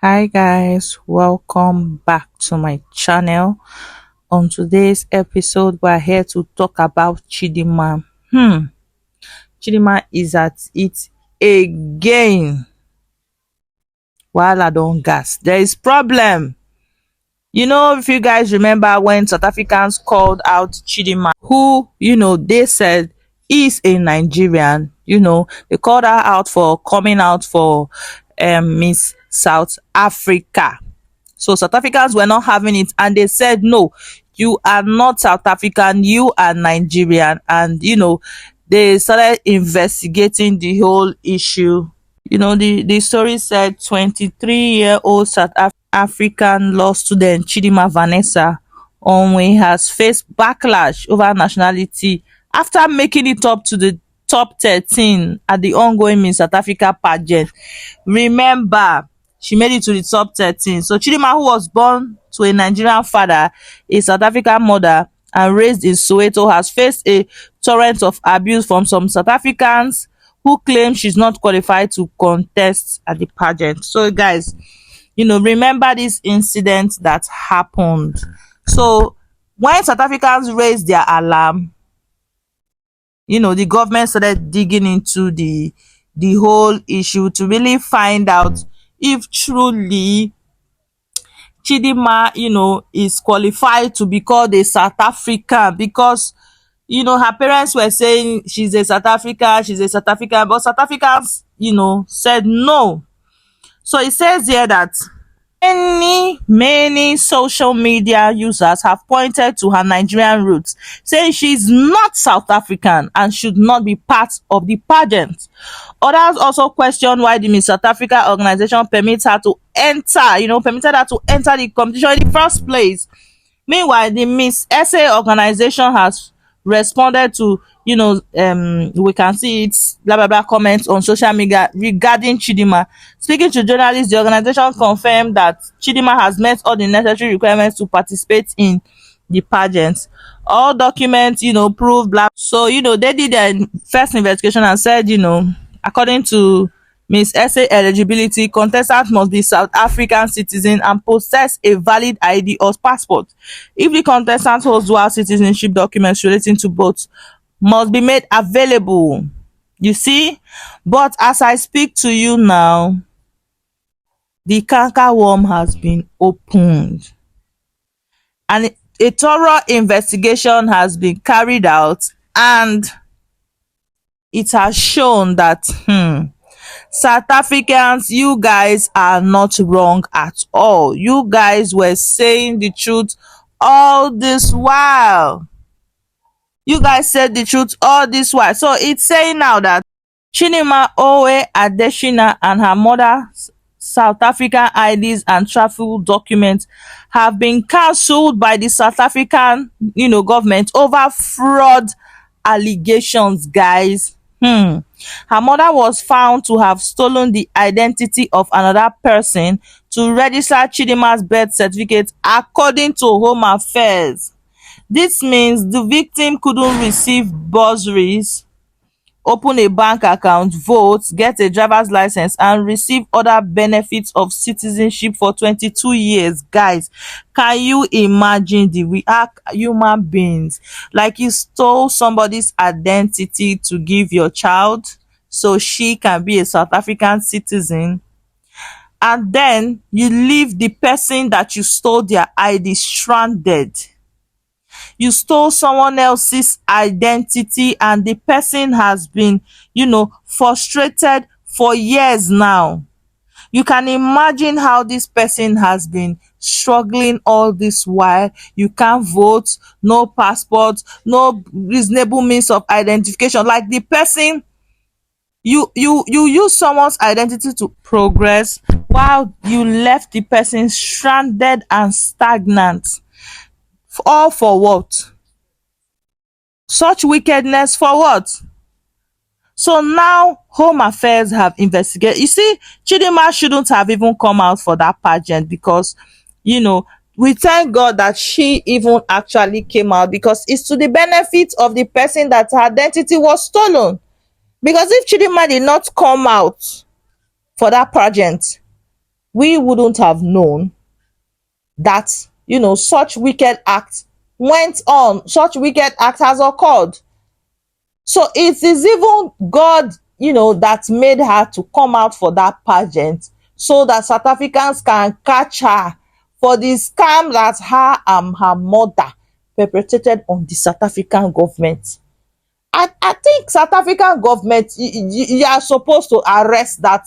Hi guys, welcome back to my channel. On today's episode, we're here to talk about Chidinma. Chidinma is at it again. While I don't gas, there is problem. If you guys remember when South Africans called out Chidinma, who they said is a Nigerian. They called her out for coming out for Miss South Africa. So South Africans were not having it, and they said, no, you are not South African, you are Nigerian. And they started investigating the whole issue. The story said 23-year-old South African law student Chidinma Vanessa Onwe has faced backlash over nationality after making it up to the top 13 at the ongoing Miss South Africa pageant. Remember, she made it to the top 13. So Chidinma, who was born to a Nigerian father, a South African mother, and raised in Soweto, has faced a torrent of abuse from some South Africans who claim she's not qualified to contest at the pageant. So guys, remember this incident that happened. So when South Africans raised their alarm, the government started digging into the whole issue to really find out if truly Chidinma, is qualified to be called a South African, because her parents were saying she's a South African, but South Africans, said no. So it says here that many social media users have pointed to her Nigerian roots, saying she's not South African and should not be part of the pageant. Others also question why the Miss South Africa organization permitted her to enter the competition in the first place. Meanwhile, the Miss SA organization has responded to we can see it blah blah blah comments on social media regarding Chidinma. Speaking to journalists, the organization confirmed that Chidinma has met all the necessary requirements to participate in the pageant. All documents prove blah. So they did their first investigation and said according to Miss SA eligibility, contestants must be South African citizen and possess a valid ID or passport. If the contestant holds dual citizenship, documents relating to both must be made available. You see? But as I speak to you now, the canker worm has been opened, and a thorough investigation has been carried out, and it has shown that South Africans, you guys are not wrong at all. You guys were saying the truth all this while. You guys said the truth all this while. So it's saying now that Chidinma Owe Adeshina and her mother's South African IDs and travel documents have been cancelled by the South African, government over fraud allegations, guys. Her mother was found to have stolen the identity of another person to register Chidinma's birth certificate, according to Home Affairs. This means the victim couldn't receive bursaries, open a bank account, vote, get a driver's license, and receive other benefits of citizenship for 22 years. Guys, can you imagine we are human beings? Like, you stole somebody's identity to give your child so she can be a South African citizen, and then you leave the person that you stole their ID stranded. You stole someone else's identity, and the person has been frustrated for years now. You can imagine how this person has been struggling all this while. You can't vote, no passport, no reasonable means of identification. Like, the person, you use someone's identity to progress, while you left the person stranded and stagnant. All for what? Such wickedness for what? So now Home Affairs have investigated. You see, Chidinma shouldn't have even come out for that pageant, because we thank God that she even actually came out, because it's to the benefit of the person that her identity was stolen. Because if Chidinma did not come out for that pageant, we wouldn't have known that such wicked act went on, such wicked act has occurred. So it is even God, that made her to come out for that pageant so that South Africans can catch her for the scam that her and her mother perpetrated on the South African government. I think South African government, you are supposed to arrest that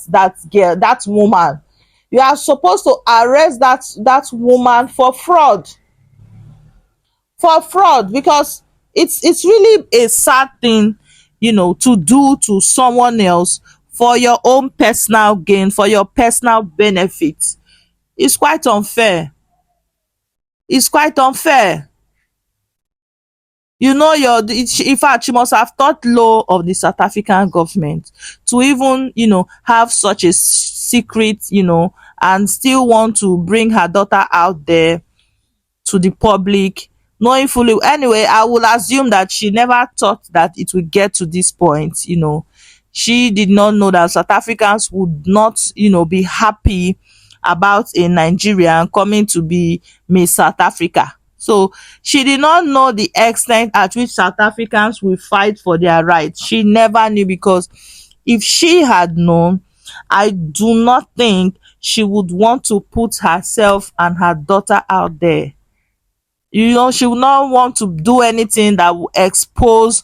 girl, that woman. You are supposed to arrest that woman for fraud, because it's really a sad thing, to do to someone else for your own personal gain, for your personal benefit. It's quite unfair. It's quite unfair. In fact, she must have thought low of the South African government to even have such a secret, and still want to bring her daughter out there to the public, knowing fully. Anyway, I will assume that she never thought that it would get to this point. She did not know that South Africans would not be happy about a Nigerian coming to be Miss South Africa. So she did not know the extent at which South Africans will fight for their rights. She never knew, because if she had known, I do not think she would want to put herself and her daughter out there. She would not want to do anything that will expose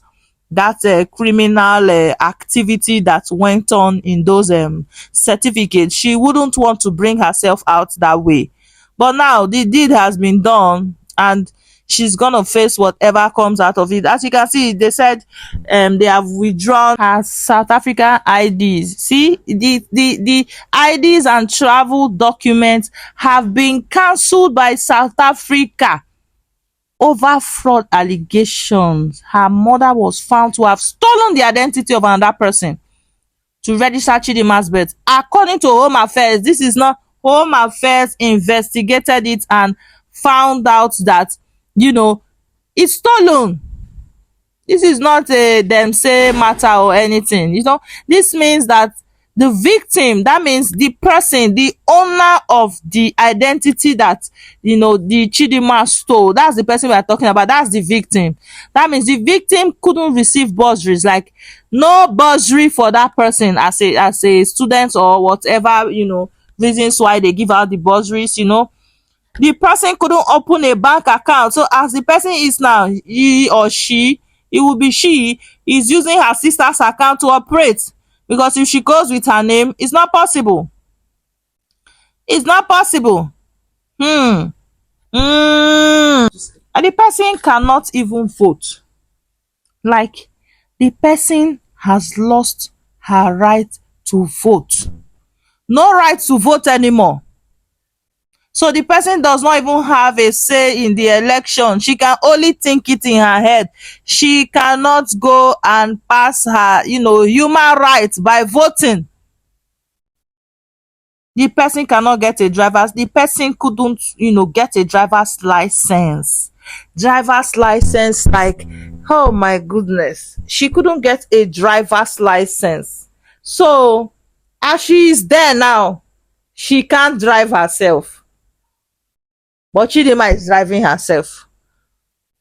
that criminal activity that went on in those certificates. She wouldn't want to bring herself out that way. But now the deed has been done, and she's gonna face whatever comes out of it. As you can see, they said they have withdrawn her South African IDs. See, the IDs and travel documents have been cancelled by South Africa over fraud allegations. Her mother was found to have stolen the identity of another person to register Chidima's birth. According to Home Affairs, this is not Home Affairs investigated it and found out that it's stolen. This is not a dem say matter or anything. This means that the victim, that means the person, the owner of the identity that the Chidinma stole, that's the person we are talking about. That's the victim. That means the victim couldn't receive bursaries, like no bursary for that person as a student or whatever reasons why they give out the bursaries. The person couldn't open a bank account. So as the person is now, he or she, it will be she, is using her sister's account to operate, because if she goes with her name, it's not possible. It's not possible. And the person cannot even vote. Like, the person has lost her right to vote. No right to vote anymore. So the person does not even have a say in the election. She can only think it in her head. She cannot go and pass her human rights by voting. The person cannot get a driver's, the person couldn't get a driver's license. Like, oh my goodness, she couldn't get a driver's license. So as she is there now, she can't drive herself, but Chidinma is driving herself.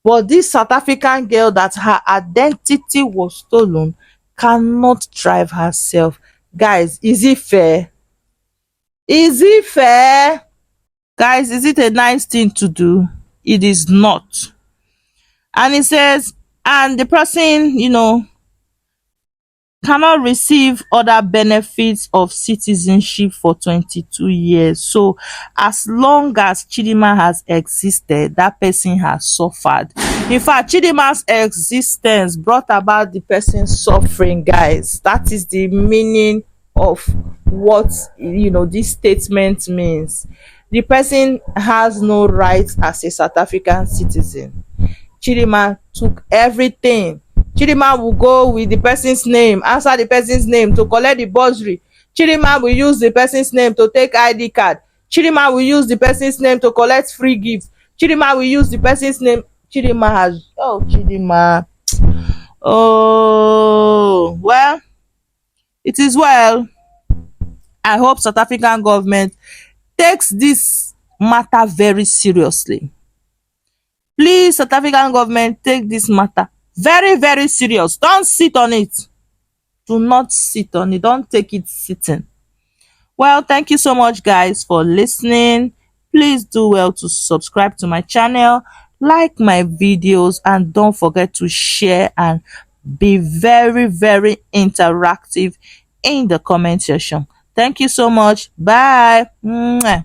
But this South African girl that her identity was stolen cannot drive herself. Guys, is it fair? Is it fair? Guys, is it a nice thing to do? It is not. And it says, and the person cannot receive other benefits of citizenship for 22 years. So as long as Chidinma has existed, that person has suffered. In fact, Chidinma's existence brought about the person's suffering, guys. That is the meaning of what this statement means. The person has no rights as a South African citizen. Chidinma took everything. Chidinma will go with the person's name, answer the person's name to collect the bursary. Chidinma will use the person's name to take ID card. Chidinma will use the person's name to collect free gifts. Chidinma will use the person's name. Chidinma. Oh, well, it is well. I hope South African government takes this matter very seriously. Please, South African government, take this matter very very serious. Don't sit on it. Do not sit on it. Don't take it sitting. Well, thank you so much guys for listening. Please do well to subscribe to my channel, like my videos, and don't forget to share and be very very interactive in the comment section. Thank you so much. Bye. Mwah.